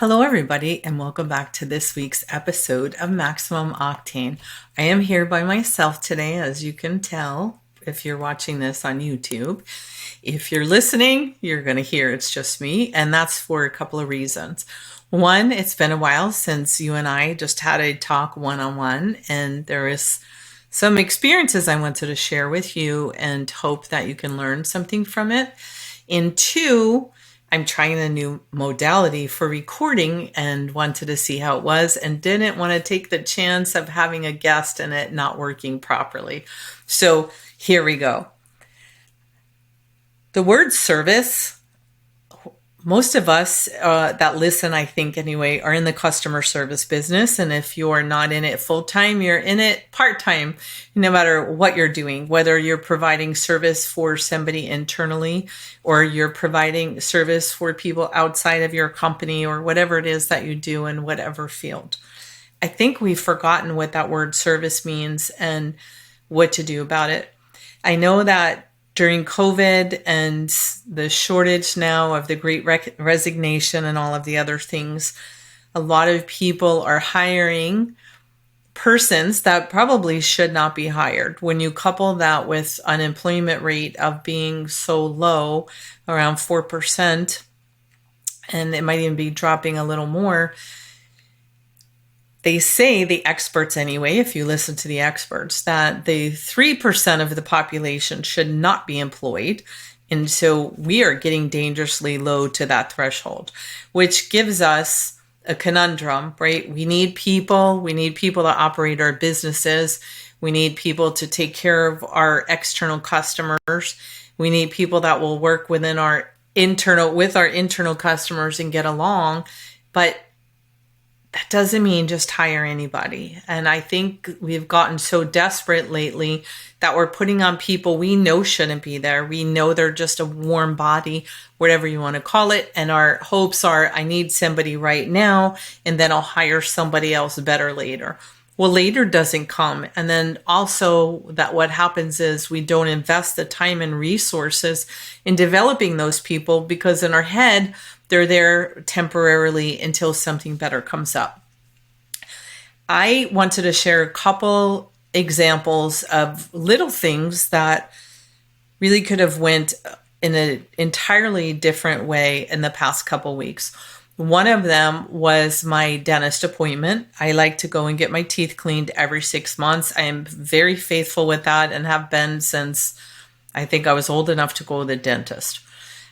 Hello, everybody, and welcome back to this week's episode of Maximum Octane. I am here by myself today, as you can tell if you're watching this on YouTube. If you're listening, you're going to hear it's just me, and that's for a couple of reasons. One, it's been a while since you and I just had a talk one-on-one, and there is some experiences I wanted to share with you and hope that you can learn something from it. And two, I'm trying a new modality for recording and wanted to see how it was and didn't want to take the chance of having a guest and it not working properly. So here we go. The word service, most of us that listen, I think anyway, are in the customer service business. And if you are not in it full time, you're in it part time, no matter what you're doing, whether you're providing service for somebody internally or you're providing service for people outside of your company or whatever it is that you do in whatever field. I think we've forgotten what that word service means and what to do about it. I know that during COVID and the shortage now of the Great Resignation and all of the other things, a lot of people are hiring persons that probably should not be hired. When you couple that with unemployment rate of being so low, around 4%, and it might even be dropping a little more, they say, the experts anyway, if you listen to the experts, that the 3% of the population should not be employed. And so we are getting dangerously low to that threshold, which gives us a conundrum, right? We need people. We need people to operate our businesses. We need people to take care of our external customers. We need people that will work with our internal customers and get along. But that doesn't mean just hire anybody. And I think we've gotten so desperate lately that we're putting on people we know shouldn't be there. We know they're just a warm body, whatever you want to call it. And our hopes are, I need somebody right now, and then I'll hire somebody else better later. Well, later doesn't come. And then also that what happens is we don't invest the time and resources in developing those people because in our head, they're there temporarily until something better comes up. I wanted to share a couple examples of little things that really could have went in an entirely different way in the past couple weeks. One of them was my dentist appointment. I like to go and get my teeth cleaned every 6 months. I am very faithful with that and have been since I think I was old enough to go to the dentist.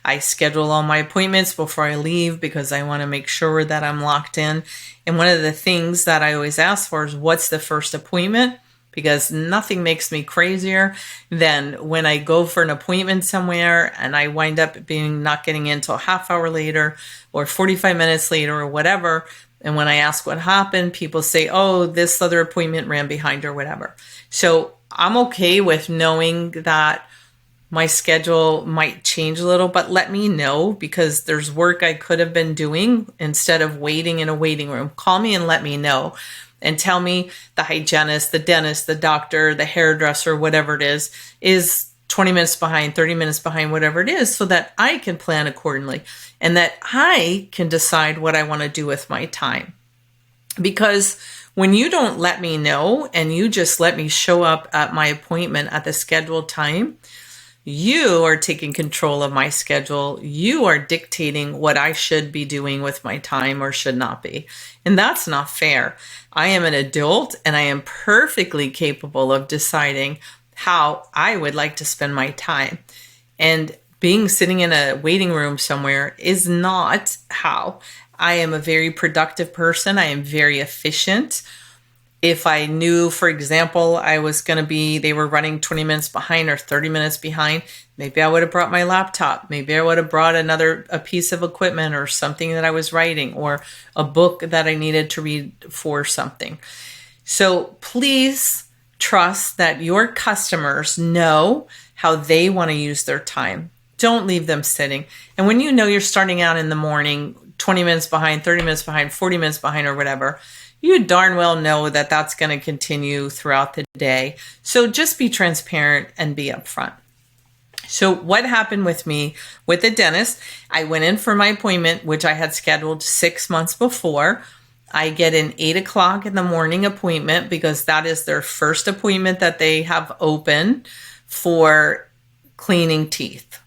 I schedule all my appointments before I leave because I want to make sure that I'm locked in. And one of the things that I always ask for is what's the first appointment? Because nothing makes me crazier than when I go for an appointment somewhere and I wind up not getting in until a half hour later or 45 minutes later or whatever. And when I ask what happened, people say, oh, this other appointment ran behind or whatever. So I'm okay with knowing that my schedule might change a little, but let me know because there's work I could have been doing instead of waiting in a waiting room. Call me and let me know and tell me the hygienist, the dentist, the doctor, the hairdresser, whatever it is 20 minutes behind, 30 minutes behind, whatever it is, so that I can plan accordingly and that I can decide what I want to do with my time. Because when you don't let me know and you just let me show up at my appointment at the scheduled time, you are taking control of my schedule. You are dictating what I should be doing with my time or should not be. And that's not fair. I am an adult and I am perfectly capable of deciding how I would like to spend my time. And sitting in a waiting room somewhere is not how. I am a very productive person. I am very efficient. If I knew, for example, they were running 20 minutes behind or 30 minutes behind, maybe I would have brought my laptop. Maybe I would have brought a piece of equipment or something that I was writing or a book that I needed to read for something. So please trust that your customers know how they want to use their time. Don't leave them sitting. And when you know you're starting out in the morning, 20 minutes behind, 30 minutes behind, 40 minutes behind or whatever, you darn well know that that's going to continue throughout the day. So just be transparent and be upfront. So what happened with me with the dentist? I went in for my appointment, which I had scheduled 6 months before. I get an 8 o'clock in the morning appointment because that is their first appointment that they have open for cleaning teeth.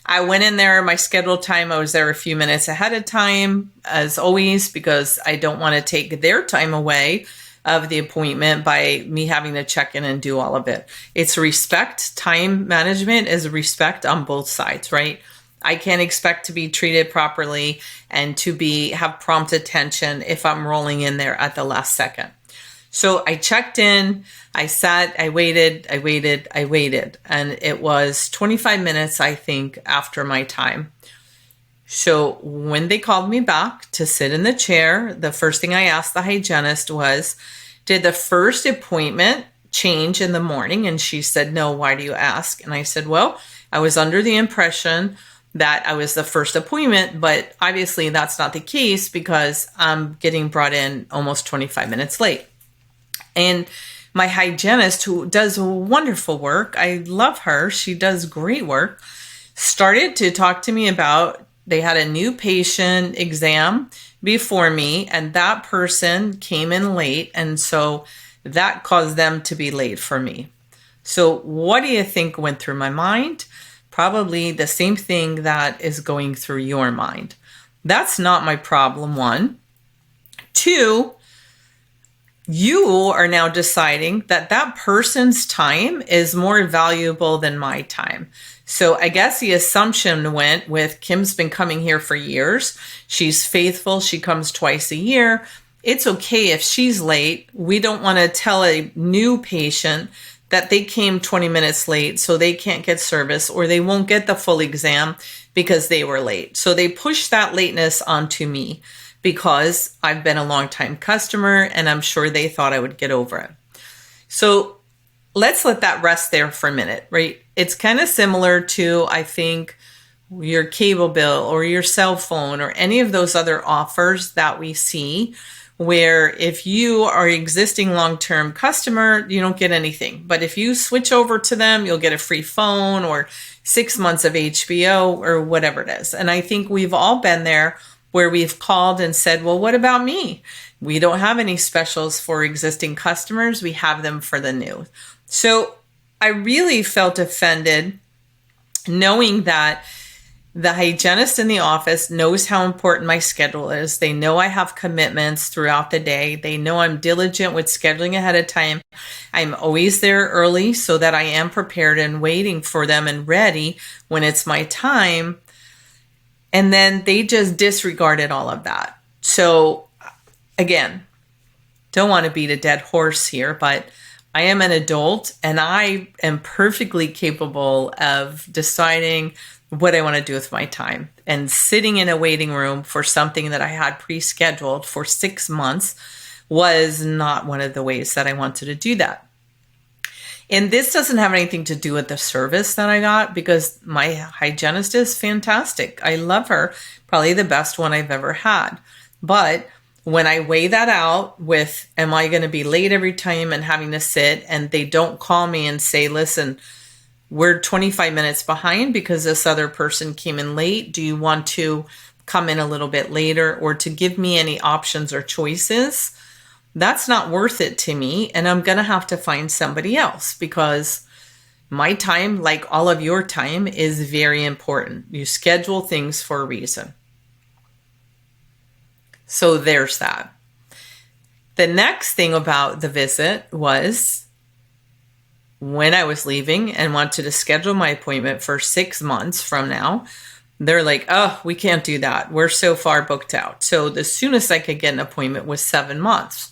I went in there, my scheduled time, I was there a few minutes ahead of time, as always, because I don't want to take their time away of the appointment by me having to check in and do all of it. It's respect. Time management is respect on both sides, right? I can't expect to be treated properly and to have prompt attention if I'm rolling in there at the last second. So I checked in, I sat, I waited, and it was 25 minutes, I think, after my time. So when they called me back to sit in the chair, the first thing I asked the hygienist was, did the first appointment change in the morning? And she said, no, why do you ask? And I said, well, I was under the impression that I was the first appointment, but obviously that's not the case because I'm getting brought in almost 25 minutes late. And my hygienist, who does wonderful work, I love her, she does great work, started to talk to me about they had a new patient exam before me, and that person came in late, and so that caused them to be late for me. So what do you think went through my mind? Probably the same thing that is going through your mind. That's not my problem, one. Two, you are now deciding that that person's time is more valuable than my time. So I guess the assumption went with Kim's been coming here for years. She's faithful. She comes twice a year. It's okay if she's late. We don't want to tell a new patient that they came 20 minutes late so they can't get service or they won't get the full exam because they were late. So they push that lateness onto me because I've been a longtime customer and I'm sure they thought I would get over it. So let's let that rest there for a minute, right? It's kind of similar to, I think, your cable bill or your cell phone or any of those other offers that we see where if you are an existing long-term customer, you don't get anything. But if you switch over to them, you'll get a free phone or 6 months of HBO or whatever it is. And I think we've all been there where we've called and said, well, what about me? We don't have any specials for existing customers. We have them for the new. So I really felt offended knowing that the hygienist in the office knows how important my schedule is. They know I have commitments throughout the day. They know I'm diligent with scheduling ahead of time. I'm always there early so that I am prepared and waiting for them and ready when it's my time. And then they just disregarded all of that. So again, don't want to beat a dead horse here, but I am an adult and I am perfectly capable of deciding what I want to do with my time. And sitting in a waiting room for something that I had pre-scheduled for 6 months was not one of the ways that I wanted to do that. And this doesn't have anything to do with the service that I got because my hygienist is fantastic. I love her, probably the best one I've ever had. But when I weigh that out with, am I going to be late every time and having to sit, and they don't call me and say, listen, we're 25 minutes behind because this other person came in late. Do you want to come in a little bit later or to give me any options or choices? That's not worth it to me. And I'm going to have to find somebody else because my time, like all of your time, is very important. You schedule things for a reason. So there's that. The next thing about the visit was when I was leaving and wanted to schedule my appointment for 6 months from now, they're like, oh, we can't do that. We're so far booked out. So the soonest I could get an appointment was 7 months.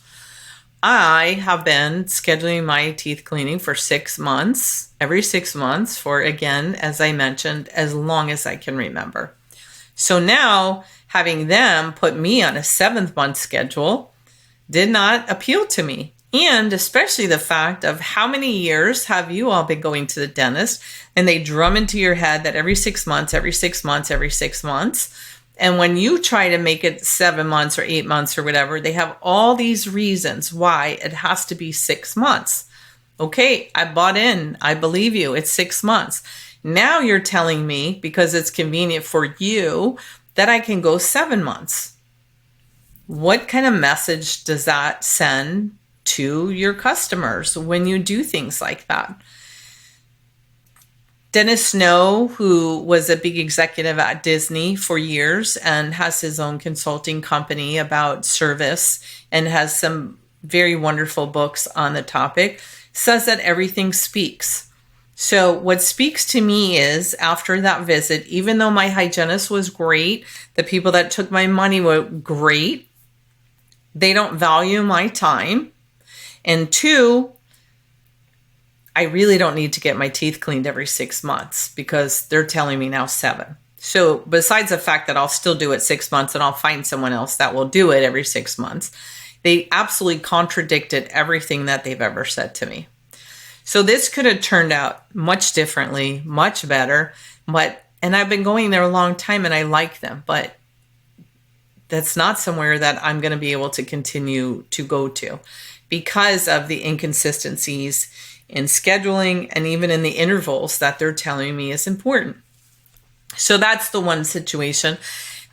I have been scheduling my teeth cleaning for 6 months, every 6 months for, again, as I mentioned, as long as I can remember. So now having them put me on a 7th month schedule did not appeal to me. And especially the fact of how many years have you all been going to the dentist and they drum into your head that every 6 months, every 6 months, every 6 months. And when you try to make it 7 months or 8 months or whatever, they have all these reasons why it has to be 6 months. Okay, I bought in. I believe you. It's 6 months. Now you're telling me, because it's convenient for you, that I can go 7 months. What kind of message does that send to your customers when you do things like that? Dennis Snow, who was a big executive at Disney for years and has his own consulting company about service and has some very wonderful books on the topic, says that everything speaks. So what speaks to me is, after that visit, even though my hygienist was great, the people that took my money were great, they don't value my time. And 2, I really don't need to get my teeth cleaned every 6 months because they're telling me now 7. So besides the fact that I'll still do it 6 months and I'll find someone else that will do it every 6 months, they absolutely contradicted everything that they've ever said to me. So this could have turned out much differently, much better, and I've been going there a long time and I like them, but that's not somewhere that I'm going to be able to continue to go to because of the inconsistencies in scheduling and even in the intervals that they're telling me is important. So that's the one situation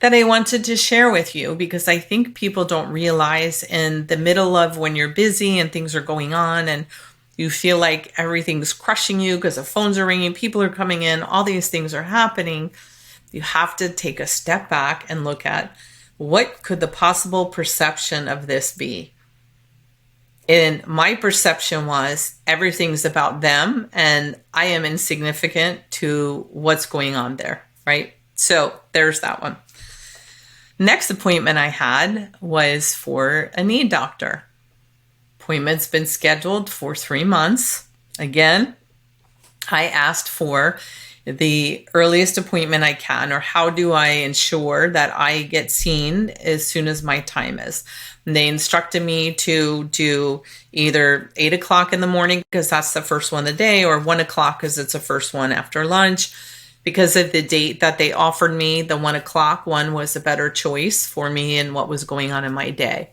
that I wanted to share with you, because I think people don't realize in the middle of when you're busy and things are going on and you feel like everything's crushing you because the phones are ringing, people are coming in, all these things are happening. You have to take a step back and look at what could the possible perception of this be. And my perception was everything's about them and I am insignificant to what's going on there, right? So there's that one. Next appointment I had was for a knee doctor. Appointment's been scheduled for 3 months. Again, I asked for the earliest appointment I can, or how do I ensure that I get seen as soon as my time is. And they instructed me to do either 8 o'clock in the morning because that's the first one of the day, or 1 o'clock because it's the first one after lunch. Because of the date that they offered me, the 1 o'clock one was a better choice for me and what was going on in my day.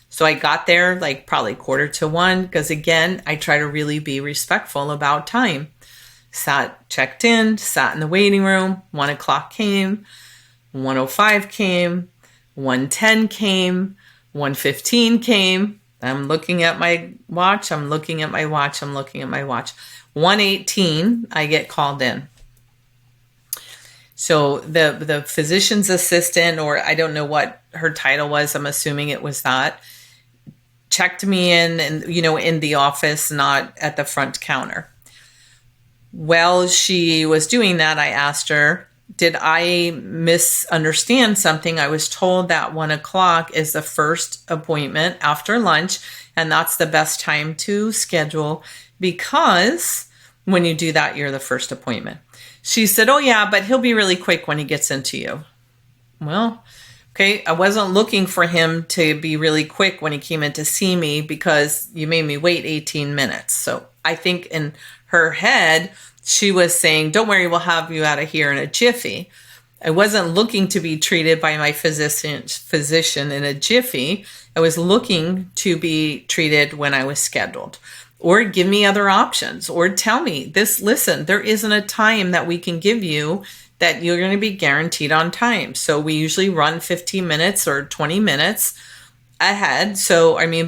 So I got there like probably 1:45 because, again, I try to really be respectful about time. Checked in, sat in the waiting room. 1 o'clock came, 1:05 came, 1:10 came, 1:15 came. I'm looking at my watch. 1:18, I get called in. So the physician's assistant, or I don't know what her title was, I'm assuming it was that, checked me in and, in the office, not at the front counter. While she was doing that, I asked her, did I misunderstand something? I was told that 1 o'clock is the first appointment after lunch, and that's the best time to schedule because when you do that, you're the first appointment. She said, oh yeah, but he'll be really quick when he gets into you. Well, okay, I wasn't looking for him to be really quick when he came in to see me because you made me wait 18 minutes. So I think in her head, she was saying, don't worry, we'll have you out of here in a jiffy. I wasn't looking to be treated by my physician in a jiffy. I was looking to be treated when I was scheduled. Or give me other options, or tell me this, listen, there isn't a time that we can give you that you're going to be guaranteed on time. So we usually run 15 minutes or 20 minutes ahead.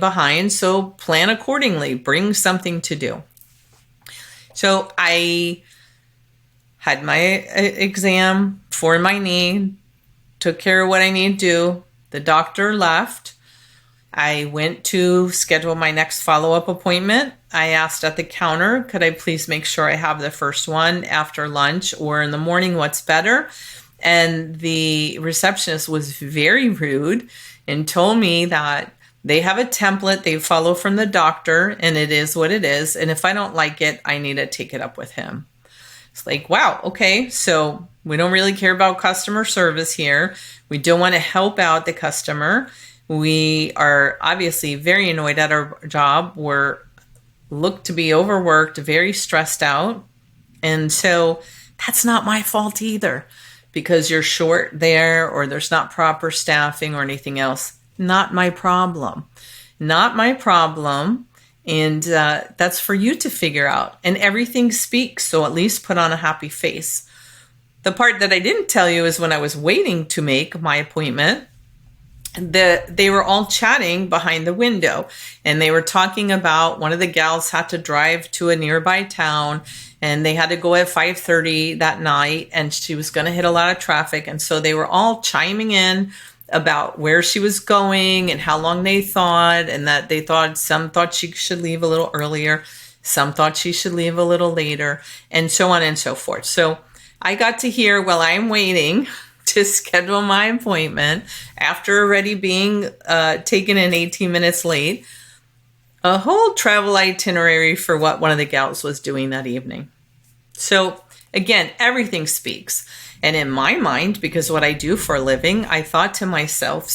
Behind. So plan accordingly, bring something to do. So I had my exam for my knee, took care of what I need to do. The doctor left. I went to schedule my next follow-up appointment. I asked at the counter, could I please make sure I have the first one after lunch or in the morning, what's better? And the receptionist was very rude and told me that they have a template they follow from the doctor and it is what it is. And if I don't like it, I need to take it up with him. It's like, wow, okay, so we don't really care about customer service here. We don't want to help out the customer. We are obviously very annoyed at our job. We're looked to be overworked, very stressed out. And so that's not my fault either, because you're short there or there's not proper staffing or anything else. Not my problem. Not my problem. And that's for you to figure out. And everything speaks, so at least put on a happy face. The part that I didn't tell you is when I was waiting to make my appointment, they were all chatting behind the window, and they were talking about one of the gals had to drive to a nearby town, and they had to go at 5:30 that night, and she was going to hit a lot of traffic. And so they were all chiming in about where she was going and how long they thought, and that they thought some thought she should leave a little earlier, some thought she should leave a little later, and so on and so forth. So I got to hear while I'm waiting to schedule my appointment, after already being taken in 18 minutes late, a whole travel itinerary for what one of the gals was doing that evening. So again, everything speaks. And in my mind, because what I do for a living, I thought to myself,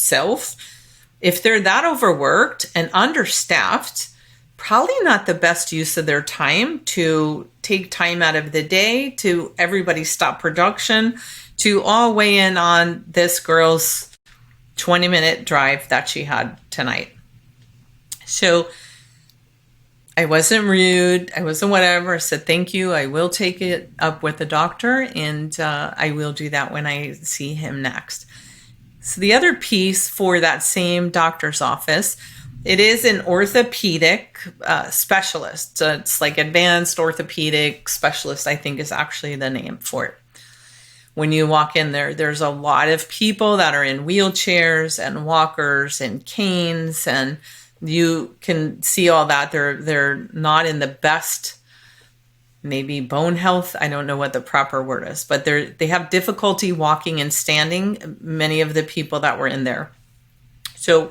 if they're that overworked and understaffed, probably not the best use of their time to take time out of the day to everybody stop production to all weigh in on this girl's 20-minute drive that she had tonight. So I wasn't rude. I wasn't whatever. I said, thank you. I will take it up with the doctor, and I will do that when I see him next. So the other piece for that same doctor's office, it is an orthopedic specialist. So it's like advanced orthopedic specialist, I think is actually the name for it. When you walk in there, there's a lot of people that are in wheelchairs and walkers and canes, and you can see all that. They're not in the best, maybe bone health. I don't know what the proper word is, but they have difficulty walking and standing, many of the people that were in there. So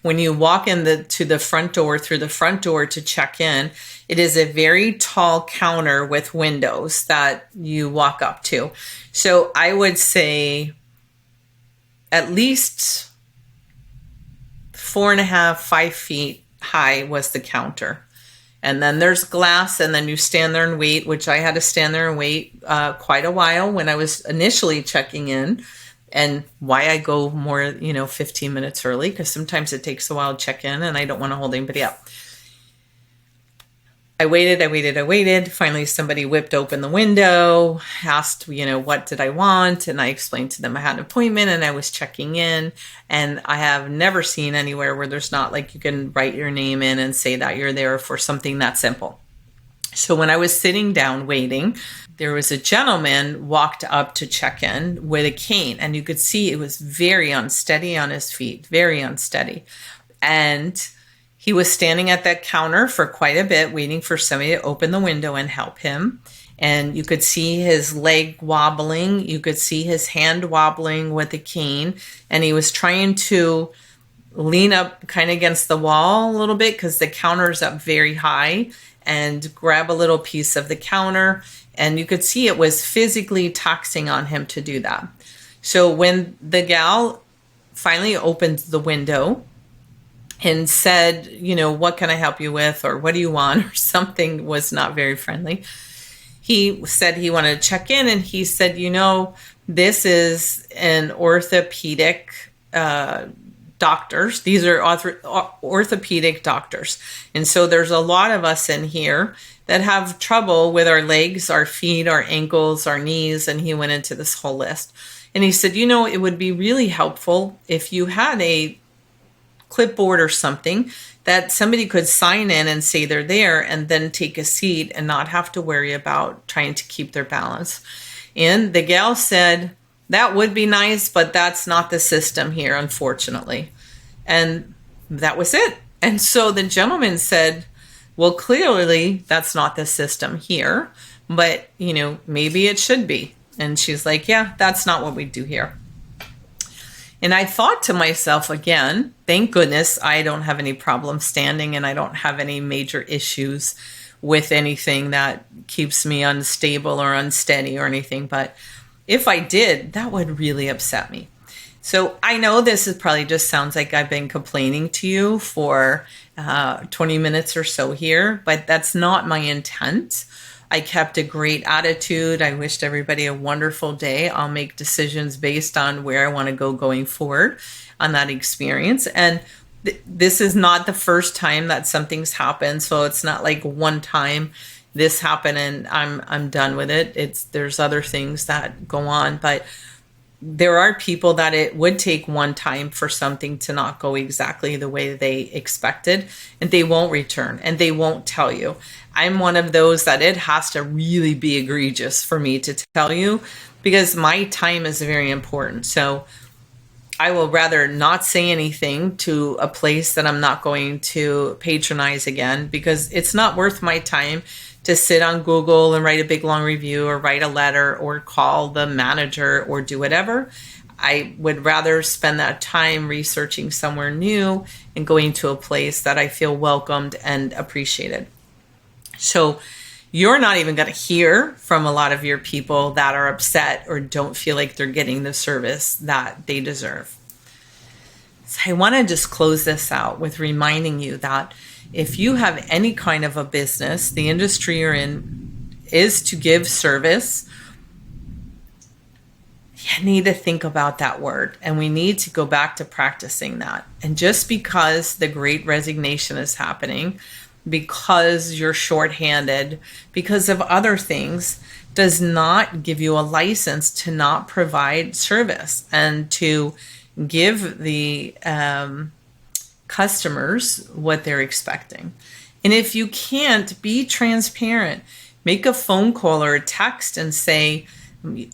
when you walk in through the front door to check in, it is a very tall counter with windows that you walk up to. So I would say at least 4.5, 5 feet high was the counter. And then there's glass, and then you stand there and wait, which I had to stand there and wait quite a while when I was initially checking in. And why I go more, 15 minutes early, because sometimes it takes a while to check in and I don't want to hold anybody up. I waited. Finally, somebody whipped open the window, asked, what did I want? And I explained to them I had an appointment and I was checking in. And I have never seen anywhere where there's not like you can write your name in and say that you're there for something that simple. So when I was sitting down waiting, there was a gentleman walked up to check in with a cane, and you could see it was very unsteady on his feet, very unsteady. And he was standing at that counter for quite a bit, waiting for somebody to open the window and help him. And you could see his leg wobbling. You could see his hand wobbling with the cane. And he was trying to lean up kind of against the wall a little bit because the counter's up very high, and grab a little piece of the counter. And you could see it was physically taxing on him to do that. So when the gal finally opened the window and said, what can I help you with? Or what do you want? Or something was not very friendly. He said he wanted to check in, and he said, this is an orthopedic doctors. These are orthopedic doctors. And so there's a lot of us in here that have trouble with our legs, our feet, our ankles, our knees. And he went into this whole list. And he said, it would be really helpful if you had a clipboard or something that somebody could sign in and say they're there and then take a seat and not have to worry about trying to keep their balance. And the gal said, that would be nice, but that's not the system here, unfortunately. And that was it. And so the gentleman said, well, clearly that's not the system here, but, maybe it should be. And she's like, yeah, that's not what we do here. And I thought to myself again, thank goodness I don't have any problem standing, and I don't have any major issues with anything that keeps me unstable or unsteady or anything. But if I did, that would really upset me. So I know this is probably just sounds like I've been complaining to you for 20 minutes or so here, but that's not my intent. I kept a great attitude. I wished everybody a wonderful day. I'll make decisions based on where I want to go going forward on that experience. And This is not the first time that something's happened, so it's not like one time this happened and I'm done with it. There's other things that go on, but there are people that it would take one time for something to not go exactly the way they expected, and they won't return and they won't tell you. I'm one of those that it has to really be egregious for me to tell you, because my time is very important. So I will rather not say anything to a place that I'm not going to patronize again, because it's not worth my time to sit on Google and write a big long review or write a letter or call the manager or do whatever. I would rather spend that time researching somewhere new and going to a place that I feel welcomed and appreciated. So you're not even going to hear from a lot of your people that are upset or don't feel like they're getting the service that they deserve. So I want to just close this out with reminding you that if you have any kind of a business, the industry you're in is to give service, you need to think about that word, and we need to go back to practicing that. And just because the great resignation is happening, because you're shorthanded, because of other things, does not give you a license to not provide service and to give the customers what they're expecting. And if you can't, be transparent. Make a phone call or a text and say,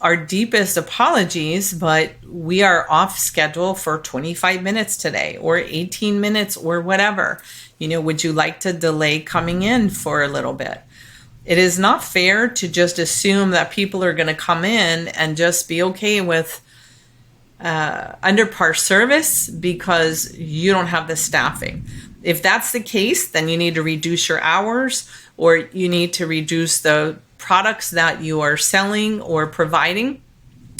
our deepest apologies, but we are off schedule for 25 minutes today or 18 minutes or whatever. Would you like to delay coming in for a little bit? It is not fair to just assume that people are going to come in and just be okay with under par service because you don't have the staffing. If that's the case, then you need to reduce your hours, or you need to reduce the products that you are selling or providing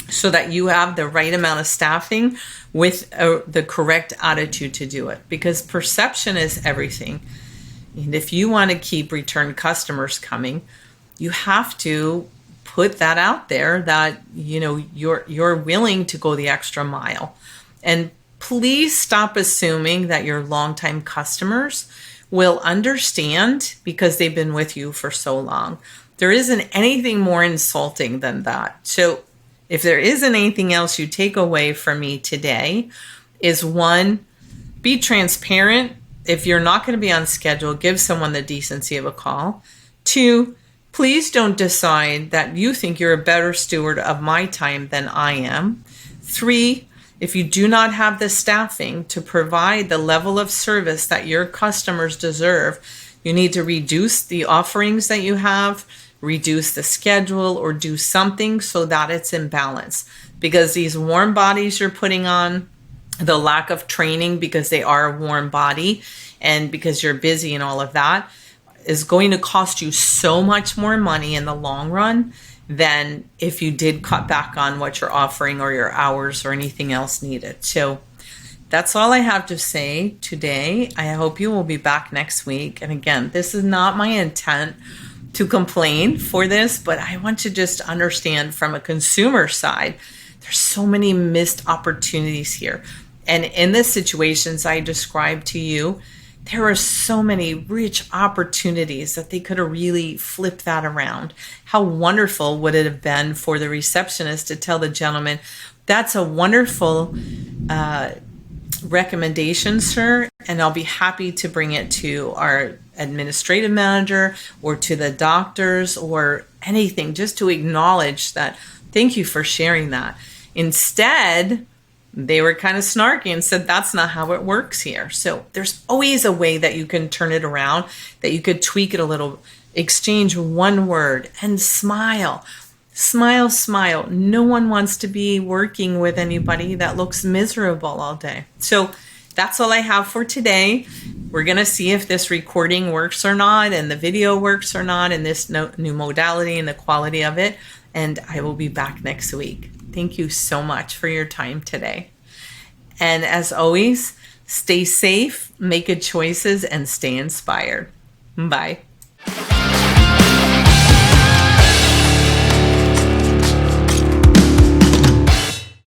so that you have the right amount of staffing with the correct attitude to do it, because perception is everything. And if you want to keep return customers coming, you have to put that out there that you're willing to go the extra mile. And please stop assuming that your longtime customers will understand because they've been with you for so long. There isn't anything more insulting than that. So if there isn't anything else you take away from me today, is one, be transparent. If you're not going to be on schedule, give someone the decency of a call. Two, please don't decide that you think you're a better steward of my time than I am. Three, if you do not have the staffing to provide the level of service that your customers deserve, you need to reduce the offerings that you have, reduce the schedule, or do something so that it's in balance. Because these warm bodies you're putting on, the lack of training because they are a warm body and because you're busy and all of that, is going to cost you so much more money in the long run than if you did cut back on what you're offering or your hours or anything else needed. So that's all I have to say today. I hope you will be back next week. And again, this is not my intent to complain for this, but I want to just understand from a consumer side, there's so many missed opportunities here. And in the situations I described to you, there are so many rich opportunities that they could have really flipped that around. How wonderful would it have been for the receptionist to tell the gentleman, that's a wonderful recommendation, sir, and I'll be happy to bring it to our administrative manager or to the doctors or anything, just to acknowledge that, thank you for sharing that. Instead, they were kind of snarky and said, that's not how it works here. So there's always a way that you can turn it around, that you could tweak it a little, exchange one word and smile. Smile, smile. No one wants to be working with anybody that looks miserable all day. So that's all I have for today. We're going to see if this recording works or not, and the video works or not, and this new modality and the quality of it. And I will be back next week. Thank you so much for your time today. And as always, stay safe, make good choices, and stay inspired. Bye.